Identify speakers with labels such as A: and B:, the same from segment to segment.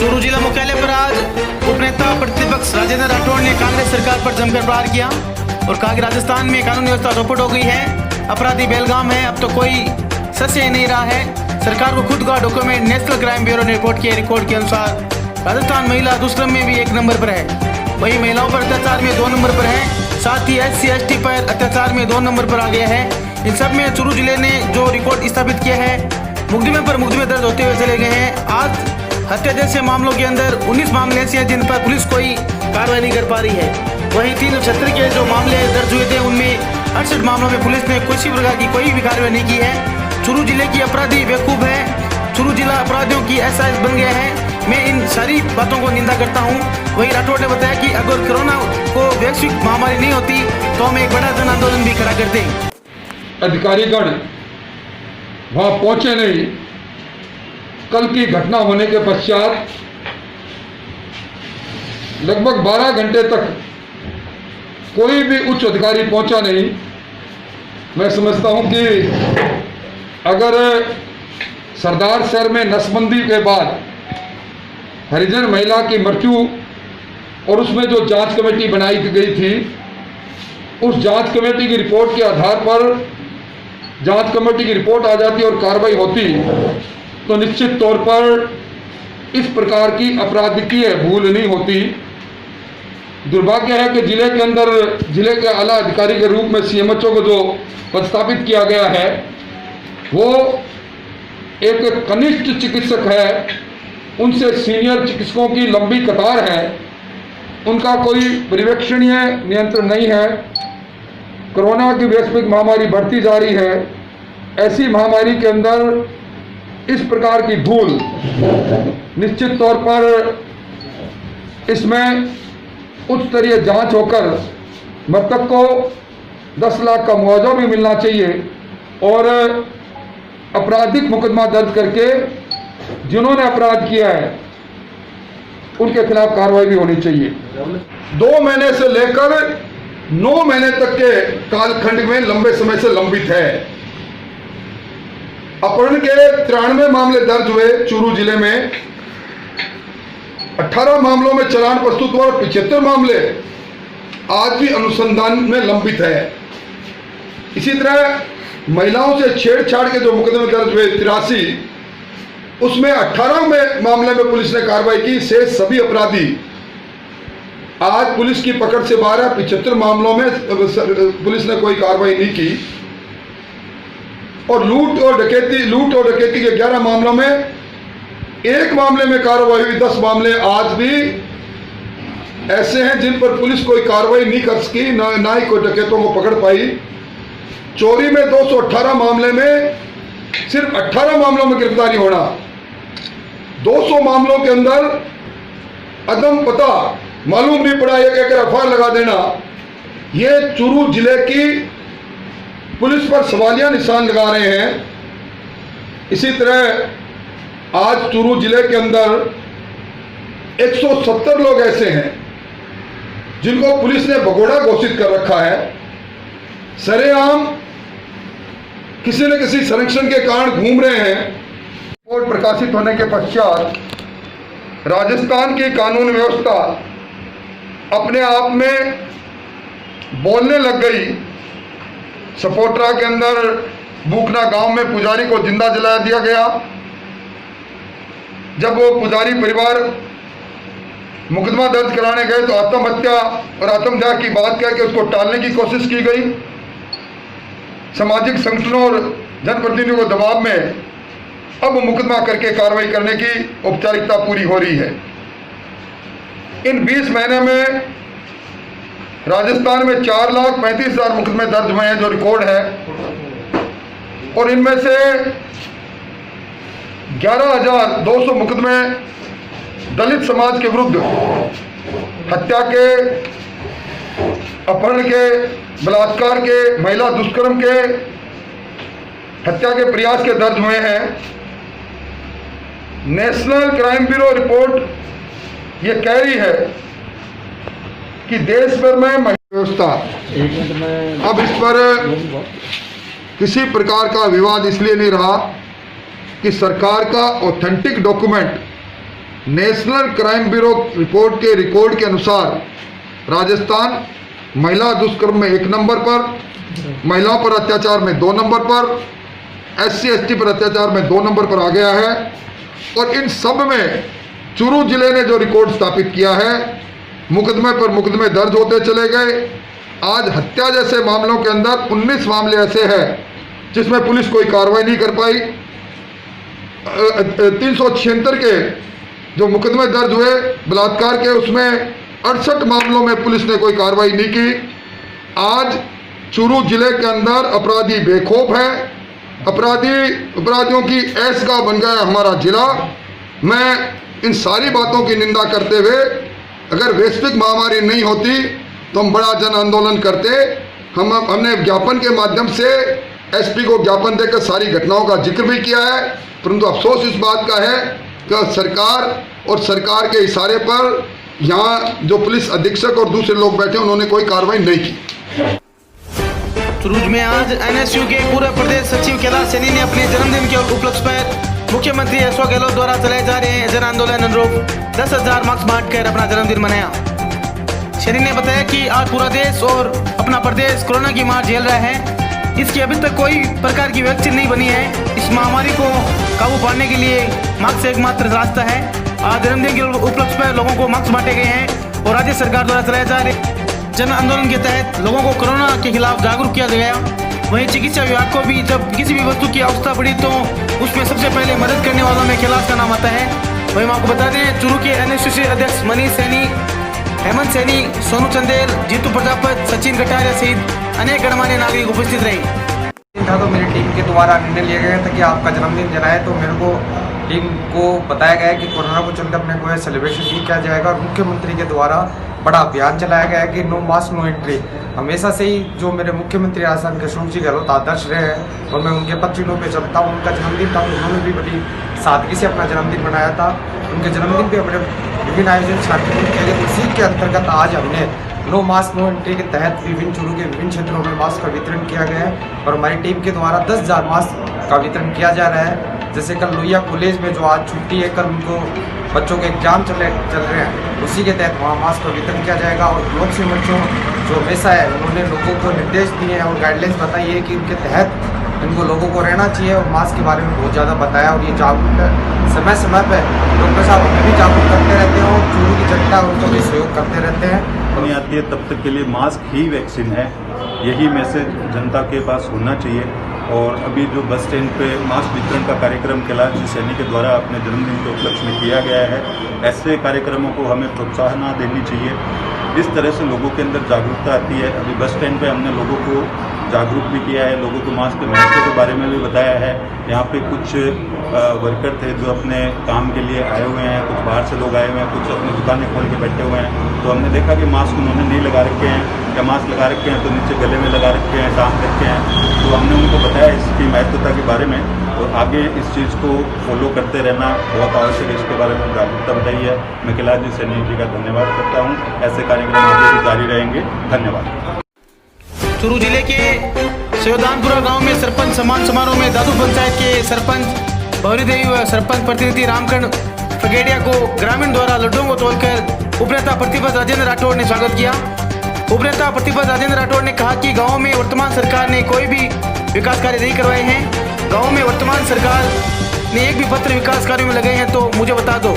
A: चूरू जिला मुख्यालय पर आज उपनेता प्रतिपक्ष राजेंद्र राठौड़ ने कांग्रेस सरकार पर जमकर प्रहार किया और कहा कि राजस्थान में कानून व्यवस्था चौपट हो गई है, अपराधी बेलगाम है, अब तो कोई सच ही नहीं रहा है। सरकार को खुद का डॉक्यूमेंट नेशनल क्राइम ब्यूरो ने रिपोर्ट किया। रिकॉर्ड के अनुसार राजस्थान महिला दुष्कर्म में भी 1 नंबर पर है, वहीं महिलाओं पर अत्याचार में 2 नंबर पर है, साथ ही SC/ST पर अत्याचार में 2 नंबर पर आ गया है। इन सब में चूरू जिले ने जो रिकॉर्ड स्थापित किया है, मुकदमे पर मुकदमे दर्ज होते हुए चले गए हैं। आज हत्या जैसे मामलों के अंदर 19 मामले ऐसे हैं जिन पर पुलिस कोई कार्रवाई नहीं कर पा रही है। वहीं 376 के जो मामले दर्ज हुए थे उनमें 68 मामलों में पुलिस ने किसी प्रकार की कोई भी कार्रवाई नहीं की है। चूरू जिले की अपराधी बेवकूफ़ है, चूरू जिला अपराधियों की SIS बन गया है। मैं इन सारी बातों को निंदा करता हूँ। वहीं राठौड़ ने बताया कि अगर कोरोना को वैश्विक महामारी नहीं होती तो हम एक बड़ा जन आंदोलन भी खड़ा करते।
B: अधिकारीगण वहाँ पहुँचे नहीं। कल की घटना होने के पश्चात लगभग 12 घंटे तक कोई भी उच्च अधिकारी पहुंचा नहीं। मैं समझता हूं कि अगर सरदार शहर में नसबंदी के बाद हरिजन महिला की मृत्यु और उसमें जो जांच कमेटी बनाई गई थी, उस जांच कमेटी की रिपोर्ट के आधार पर जांच कमेटी की रिपोर्ट आ जाती और कार्रवाई होती तो निश्चित तौर पर इस प्रकार की आपराधिकीय भूल नहीं होती। दुर्भाग्य है कि जिले के अंदर जिले के आला अधिकारी के रूप में CMHO को जो पदस्थापित किया गया है वो एक कनिष्ठ चिकित्सक है, उनसे सीनियर चिकित्सकों की लंबी कतार है, उनका कोई पर्यवेक्षणीय नियंत्रण नहीं है। कोरोना की वैश्विक महामारी बढ़ती जा रही है। ऐसी महामारी के अंदर इस प्रकार की भूल निश्चित तौर पर इसमें उच्च स्तरीय जांच होकर मृतक को 10 लाख का मुआवजा भी मिलना चाहिए और आपराधिक मुकदमा दर्ज करके जिन्होंने अपराध किया है उनके खिलाफ कार्रवाई भी होनी चाहिए।
C: 2 महीने से लेकर 9 महीने तक के कालखंड में लंबे समय से लंबित है। अपहरण के 93 मामले दर्ज हुए चूरू जिले में, 18 मामलों में चालान प्रस्तुत हुआ और 75 मामले आज भी अनुसंधान में लंबित है। इसी तरह महिलाओं से छेड़छाड़ के जो मुकदमे दर्ज हुए 83, उसमें 18 मामले में पुलिस ने कार्रवाई की। शेष सभी अपराधी आज पुलिस की पकड़ से बाहर है। 75 मामलों में पुलिस ने कोई कार्रवाई नहीं की और लूट और डकैती के 11 मामलों में 1 मामले में कार्रवाई हुई। 10 मामले आज भी ऐसे हैं जिन पर पुलिस कोई कार्रवाई नहीं कर सकी, ना ही कोई डकैतों को पकड़ पाई। चोरी में 218 मामले में सिर्फ 18 मामलों में गिरफ्तारी होना, 200 मामलों के अंदर अदम पता मालूम नहीं पड़ा एक FIR लगा देना, ये चूरू जिले की पुलिस पर सवालिया निशान लगा रहे हैं। इसी तरह आज चूरू जिले के अंदर 170 लोग ऐसे हैं जिनको पुलिस ने भगोड़ा घोषित कर रखा है। सरेआम किसी न किसी संरक्षण के कारण घूम रहे हैं। रिपोर्ट प्रकाशित होने के पश्चात राजस्थान की कानून व्यवस्था अपने आप में बोलने लग गई। सपोटरा के अंदर बूकना गांव में पुजारी को जिंदा जला दिया गया। जब वो पुजारी परिवार मुकदमा दर्ज कराने गए तो आत्महत्या और आत्मदाह की बात कह के उसको टालने की कोशिश की गई। सामाजिक संगठनों और जनप्रतिनिधियों के दबाव में अब मुकदमा करके कार्रवाई करने की औपचारिकता पूरी हो रही है। इन 20 महीने में राजस्थान में 4,35,000 मुकदमे दर्ज हुए हैं जो रिकॉर्ड है और इनमें से 11,200 मुकदमे दलित समाज के विरुद्ध हत्या के, अपहरण के, बलात्कार के, महिला दुष्कर्म के, हत्या के प्रयास के दर्ज हुए हैं। नेशनल क्राइम ब्यूरो रिपोर्ट ये कह रही है कि देश भर में व्यवस्था अब इस पर किसी प्रकार का विवाद इसलिए नहीं रहा कि सरकार का authentic document national crime bureau report के अनुसार राजस्थान महिला दुष्कर्म में 1 नंबर पर, महिलाओं पर अत्याचार में 2 नंबर पर, SC/ST पर अत्याचार में 2 नंबर पर आ गया है। और इन सब में चूरू जिले ने जो रिकॉर्ड स्थापित किया है, मुकदमे पर मुकदमे दर्ज होते चले गए। आज हत्या जैसे मामलों के अंदर 19 मामले ऐसे हैं जिसमें पुलिस कोई कार्रवाई नहीं कर पाई। 376 के जो मुकदमे दर्ज हुए बलात्कार के, उसमें 68 मामलों में पुलिस ने कोई कार्रवाई नहीं की। आज चूरू जिले के अंदर अपराधी बेखौफ है, अपराधियों की ऐशगाह बन गया हमारा जिला। मैं इन सारी बातों की निंदा करते हुए, अगर वैश्विक महामारी नहीं होती तो हम बड़ा जन आंदोलन करते। हमने ज्ञापन के माध्यम से SP को ज्ञापन देकर सारी घटनाओं का जिक्र भी किया है, परंतु अफसोस इस बात का है कि सरकार और सरकार के इशारे पर यहाँ जो पुलिस अधीक्षक और दूसरे लोग बैठे उन्होंने कोई कार्रवाई नहीं की।
A: चुरूज में आज NSU के पूर्व प्रदेश सचिव कैलाश सैनी ने अपने जन्मदिन के उपलक्ष्य पर मुख्यमंत्री अशोक गहलोत द्वारा चलाए जा रहे जन आंदोलन अनुरूप 10,000 मास्क बांटकर अपना जन्मदिन मनाया। सैनी ने बताया कि आज पूरा देश और अपना प्रदेश कोरोना की मार झेल रहा है। इसकी अभी तक कोई प्रकार की वैक्सीन नहीं बनी है। इस महामारी को काबू पाने के लिए मास्क एकमात्र रास्ता है। आज जन्मदिन के उपलक्ष्य पर लोगों को मास्क बांटे गए हैं और राज्य सरकार द्वारा चलाए जा रहे जन आंदोलन के तहत लोगों को कोरोना के खिलाफ जागरूक किया गया। वहीं चिकित्सा विभाग को भी जब किसी भी वस्तु की आवश्यकता पड़ी तो उसमें सबसे पहले मदद करने वालों में कैलाश का नाम आता है। वहीं हम आपको बता दें, चूरू के NSU अध्यक्ष मनीष सैनी, हेमंत सैनी, सोनू चंदेल, जीतू प्रजापत, सचिन कटारिया सहित अनेक गणमान्य नागरिक उपस्थित रहे।
D: था तो मेरी टीम के द्वारा निर्णय लिया गया था कि आपका जन्मदिन जनाए, तो मेरे को टीम को बताया गया कि कोरोना को चलते अपने को सेलिब्रेशन नहीं किया जाएगा। और मुख्यमंत्री के द्वारा बड़ा अभियान चलाया गया है कि नो मास्क नो एंट्री। हमेशा से ही जो मेरे मुख्यमंत्री आसान अशोक जी गहलोत आदर्श रहे हैं और मैं उनके पत्रियों पे चलता हूँ। उनका जन्मदिन था तो उन्होंने भी बड़ी सादगी से अपना जन्मदिन मनाया था। उनके जन्मदिन पे अपने विभिन्न आयोजन शांतिपूर्ण किए गए। इसी के अंतर्गत आज हमने नो मास्क नो एंट्री के तहत विभिन्न चूरू के विभिन्न क्षेत्रों में मास्क का वितरण किया गया है और हमारी टीम के द्वारा 10,000 मास्क का वितरण किया जा रहा है। जैसे कल लोहिया कॉलेज में जो आज छुट्टी है, कल उनको बच्चों के एग्जाम चल रहे हैं, उसी के तहत वहाँ मास्क का वितरण किया जाएगा। और बहुत से बच्चों जो हमेशा है उन्होंने लोगों को निर्देश दिए हैं और गाइडलाइंस बताई है कि उनके तहत इनको लोगों को रहना चाहिए और मास्क के बारे में बहुत ज़्यादा बताया। और ये जागरूक समय समय पर डॉक्टर साहब हमें भी जागरूक करते रहते हैं और चूरू की जनता उनको भी सहयोग करते रहते हैं।
E: नहीं आती है तब तक के लिए मास्क ही वैक्सीन है, यही मैसेज जनता के पास होना चाहिए। और अभी जो बस स्टैंड पे मास्क वितरण का कार्यक्रम कैलाश जी सैनी के द्वारा अपने जन्मदिन के उपलक्ष्य में किया गया है, ऐसे कार्यक्रमों को हमें प्रोत्साहन देनी चाहिए। इस तरह से लोगों के अंदर जागरूकता आती है। अभी बस स्टैंड पे हमने लोगों को जागरूक भी किया है, लोगों को मास्क के महत्व के बारे में भी बताया है। यहाँ पे कुछ वर्कर थे जो अपने काम के लिए आए हुए हैं, कुछ बाहर से लोग आए हुए हैं, कुछ अपनी दुकानें खोल के बैठे हुए हैं। तो हमने देखा कि मास्क उन्होंने नहीं लगा रखे हैं या मास्क लगा रखे हैं तो नीचे गले में लगा रखे हैं, टांग रखे हैं। तो हमने उनको बताया इसकी महत्वता के बारे में और आगे इस चीज़ को फॉलो करते रहना बहुत आवश्यक है। इसके बारे में जागरूकता बताई है। मैं कैलाश जी सैनी जी का धन्यवाद करता हूँ। ऐसे कार्यक्रम आगे भी जारी रहेंगे। धन्यवाद।
A: चूरू जिले के सेवदानपुरा गांव में सरपंच सम्मान समारोह में दादू पंचायत के सरपंच भौरी देवी व सरपंच प्रतिनिधि रामकर्ण फगेड़िया को ग्रामीण द्वारा लड्डुओं को तोड़कर उपनेता प्रतिपक्ष राजेंद्र राठौड़ ने स्वागत किया। उपनेता प्रतिपक्ष राजेंद्र राठौड़ ने कहा कि गांव में वर्तमान सरकार ने कोई भी विकास कार्य नहीं करवाए हैं। गांव में वर्तमान सरकार ने एक भी पत्र विकास कार्यों में लगाए हैं तो मुझे बता दो।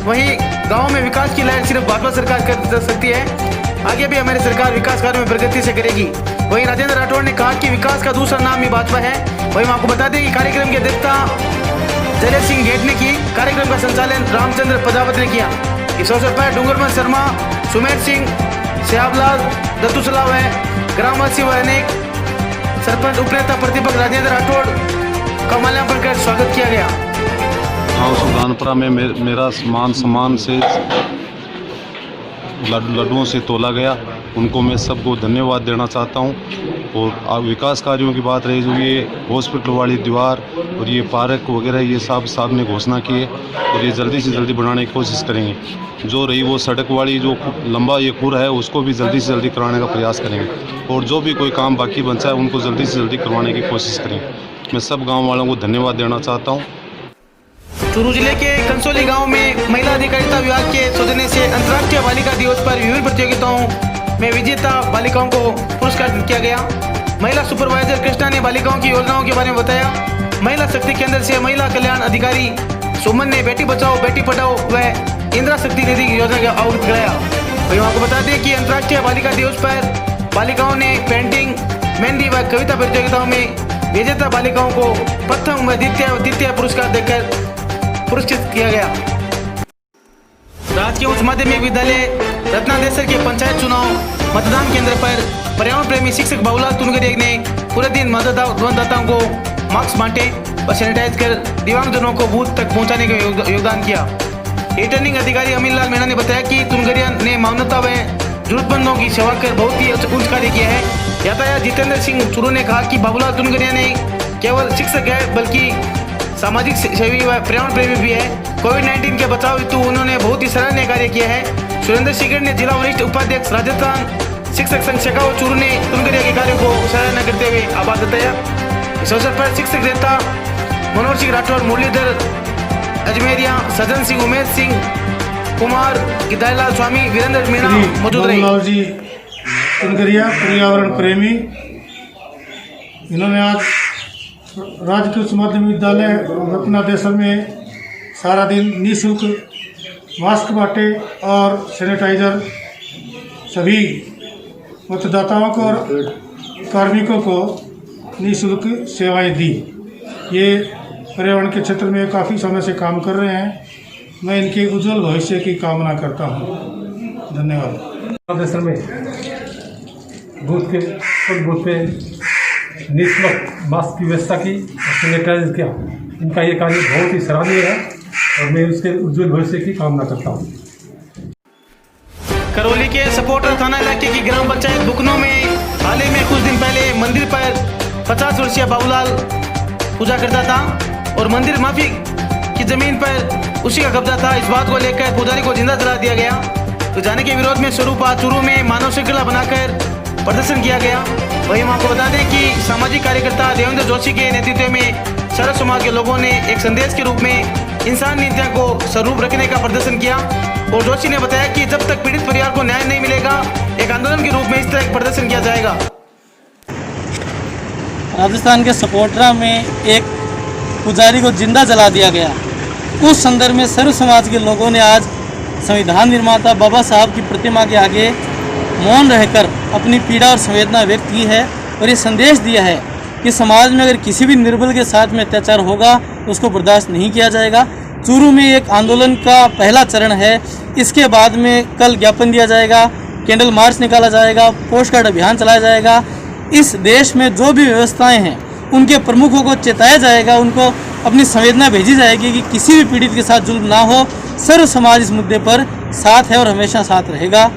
A: वहीं गाँव में विकास की लहर सिर्फ भाजपा सरकार कर सकती है, आगे भी हमारी सरकार विकास कार्यों में प्रगति से करेगी। वहीं राजेंद्र राठौड़ ने कहा कि विकास का दूसरा नाम ही भाजपा है। वहीं हम आपको बता दें कि कार्यक्रम की अध्यक्षता जय सिंह गेट ने की। कार्यक्रम का संचालन रामचंद्र प्रजापत ने किया। इस अवसर पर डूंगरमल शर्मा, सुमेर सिंह, श्यामलाल दत्तुसला व ग्रामवासी व अनेक सरपंच उपनेता प्रतिपक्ष राजेंद्र राठौड़ का माल्यार्पण कर स्वागत किया गया।
F: गाँव सुल्तानपुरा में मेरा मान सम्मान से लड्डुओं से तोला गया। उनको मैं सबको धन्यवाद देना चाहता हूं। और विकास कार्यों की बात रही, जो ये हॉस्पिटल वाली दीवार और ये पार्क वगैरह ये सब साहब ने घोषणा की है और ये जल्दी से जल्दी बनाने की कोशिश करेंगे। जो रही वो सड़क वाली जो लंबा ये पुल है उसको भी जल्दी से जल्दी कराने का प्रयास करेंगे और जो भी कोई काम बाकी बचा है उनको जल्दी से जल्दी करवाने की कोशिश करेंगे। मैं सब गाँव वालों को धन्यवाद देना चाहता हूँ।
A: चूरू जिले के कंसोली गांव में महिला अधिकारिता विभाग के सौजन्य से अंतर्राष्ट्रीय बालिका दिवस पर विभिन्न प्रतियोगिताओं में विजेता बालिकाओं को पुरस्कार किया गया। महिला सुपरवाइजर कृष्णा ने बालिकाओं की योजनाओं के बारे में बताया। महिला शक्ति केंद्र से महिला कल्याण अधिकारी सुमन ने बेटी बचाओ बेटी पढ़ाओ व इंदिरा शक्ति निधि योजना का अवगत कराया। वहीं आपको बता दें कि अंतर्राष्ट्रीय बालिका दिवस पर बालिकाओं ने पेंटिंग, मेहंदी व कविता प्रतियोगिताओं में विजेता बालिकाओं को प्रथम व द्वितीय पुरस्कार देकर पुरस्कृत किया गया। राजकीय उच्च माध्यमिक विद्यालय रत्नादेसर के पंचायत चुनाव मतदान केंद्र पर पर्यावरण प्रेमी शिक्षक बाबूलाल तुनगरिया ने पूरे दिन मतदाताओं को मास्क बांटे और सैनिटाइज कर दिव्यांगजनों को बूथ तक पहुंचाने का योगदान किया। रिटर्निंग अधिकारी अमीन लाल मीणा ने बताया कि तुनगरिया ने मानवता व जरूरतमंदों की सेवा कर बहुत ही उच्च कार्य किया है। यातायात जितेंद्र सिंह चूरू ने कहा कि बाबूलाल तुनगरिया ने केवल शिक्षक है बल्कि सामाजिक सेवी व पर्यावरण प्रेमी भी है। कोविड-19 के बचाव हेतु उन्होंने बहुत ही सराहनीय कार्य किया है। सुरेंद्र शिगर ने जिला वरिष्ठ उपाध्यक्ष राजस्थान शिक्षक संघ शेखावत चूरू ने तुनगरिया के कार्यों को सराहना करते हुए आभार जताया। इस अवसर पर शिक्षक नेता मनोहर सिंह राठौर, मुरलीधर अजमेरिया, सज्जन सिंह, उमेश सिंह, कुमार, गिदाईलाल स्वामी, वीरेंद्र मीणा मौजूद रहे।
G: बाबूलाल जी तुनगरिया पर्यावरण प्रेमी, इन्होंने आज राजकीय उच्च माध्यमिक विद्यालय रत्नादेसर में सारा दिन निःशुल्क मास्क बांटे और सैनिटाइजर सभी मतदाताओं को और कार्मिकों को निःशुल्क सेवाएं दी। ये पर्यावरण के क्षेत्र में काफ़ी समय से काम कर रहे हैं। मैं इनके उज्जवल भविष्य की कामना करता हूँ। धन्यवाद।
H: देसर में बूथ के सब बूथ पे निःशुल्क मास्क की व्यवस्था की और सैनिटाइज किया। इनका ये कार्य बहुत ही सराहनीय है और मैं उसके उज्जवल भविष्य की कामना करता हूँ।
A: करौली के सपोर्टर थाना इलाके की ग्राम पंचायत बुकनों में हाल ही में कुछ दिन पहले मंदिर पर 50 वर्षीय बाबूलाल पूजा करता था और मंदिर माफी की जमीन पर उसी का कब्जा था। इस बात को लेकर पुजारी को जिंदा जला दिया गया। तो जाने के विरोध में स्वरूपा चूरू में मानव श्रृंखला बनाकर प्रदर्शन किया गया। वहीं हम आपको बता दें कि सामाजिक कार्यकर्ता देवेंद्र जोशी के नेतृत्व में सर्व समाज के लोगों ने एक संदेश के रूप में इंसान नीतियों को स्वरूप रखने का प्रदर्शन किया। और जोशी ने बताया कि जब तक पीड़ित परिवार को न्याय नहीं मिलेगा एक आंदोलन के रूप में इस तरह एक प्रदर्शन किया जाएगा।
I: राजस्थान के सपोर्टरा में एक पुजारी को जिंदा जला दिया गया। उस संदर्भ में सर्व समाज के लोगों ने आज संविधान निर्माता बाबा साहब की प्रतिमा के आगे मौन रहकर अपनी पीड़ा और संवेदना व्यक्त की है और ये संदेश दिया है कि समाज में अगर किसी भी निर्बल के साथ में अत्याचार होगा तो उसको बर्दाश्त नहीं किया जाएगा। चूरू में एक आंदोलन का पहला चरण है। इसके बाद में कल ज्ञापन दिया जाएगा, कैंडल मार्च निकाला जाएगा, पोस्ट कार्ड अभियान चलाया जाएगा। इस देश में जो भी व्यवस्थाएं हैं उनके प्रमुखों को चेताया जाएगा, उनको अपनी संवेदना भेजी जाएगी कि किसी भी पीड़ित के साथ जुल्म ना हो। सर्व समाज इस मुद्दे पर साथ है और हमेशा साथ रहेगा।